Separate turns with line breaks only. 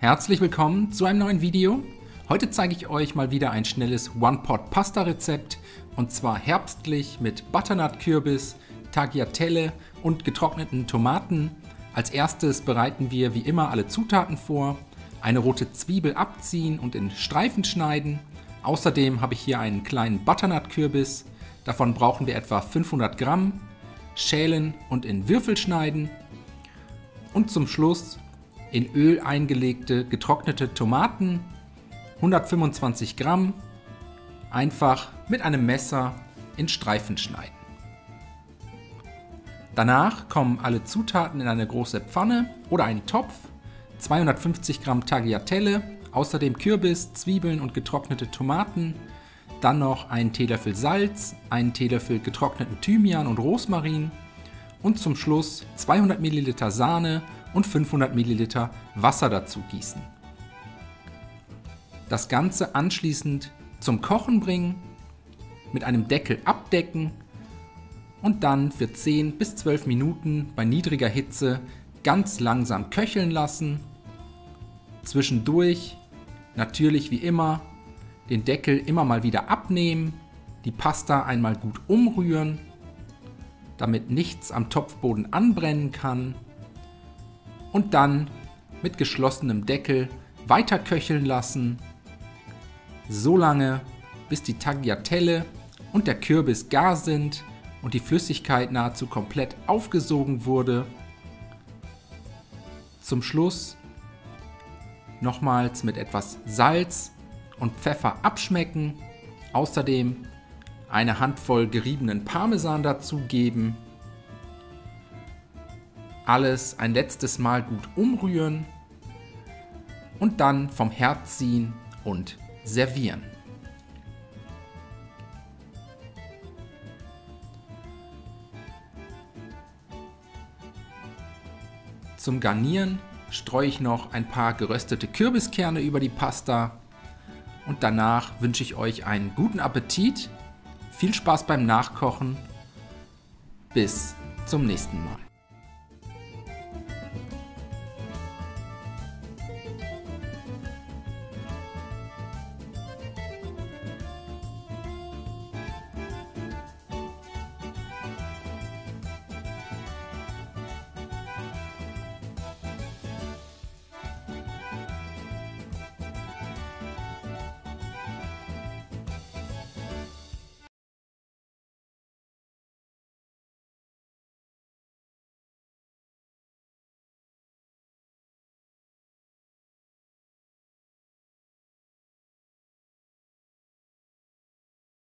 Herzlich willkommen zu einem neuen Video. Heute zeige ich euch mal wieder ein schnelles One-Pot-Pasta-Rezept und zwar herbstlich mit Butternut-Kürbis, Tagliatelle und getrockneten Tomaten. Als erstes bereiten wir wie immer alle Zutaten vor. Eine rote Zwiebel abziehen und in Streifen schneiden. Außerdem habe ich hier einen kleinen Butternut-Kürbis. Davon brauchen wir etwa 500 Gramm. Schälen und in Würfel schneiden. Und zum Schluss in Öl eingelegte getrocknete Tomaten, 125 Gramm, einfach mit einem Messer in Streifen schneiden. Danach kommen alle Zutaten in eine große Pfanne oder einen Topf, 250 Gramm Tagliatelle, außerdem Kürbis, Zwiebeln und getrocknete Tomaten, dann noch einen Teelöffel Salz, einen Teelöffel getrockneten Thymian und Rosmarin und zum Schluss 200 Milliliter Sahne und 500 Milliliter Wasser dazu gießen. Das Ganze anschließend zum Kochen bringen, mit einem Deckel abdecken und dann für 10 bis 12 Minuten bei niedriger Hitze ganz langsam köcheln lassen. Zwischendurch, natürlich wie immer, den Deckel immer mal wieder abnehmen, die Pasta einmal gut umrühren, damit nichts am Topfboden anbrennen kann. Und dann mit geschlossenem Deckel weiter köcheln lassen, so lange bis die Tagliatelle und der Kürbis gar sind und die Flüssigkeit nahezu komplett aufgesogen wurde. Zum Schluss nochmals mit etwas Salz und Pfeffer abschmecken, außerdem eine Handvoll geriebenen Parmesan dazugeben. Alles ein letztes Mal gut umrühren und dann vom Herd ziehen und servieren. Zum Garnieren streue ich noch ein paar geröstete Kürbiskerne über die Pasta und danach wünsche ich euch einen guten Appetit, viel Spaß beim Nachkochen, bis zum nächsten Mal.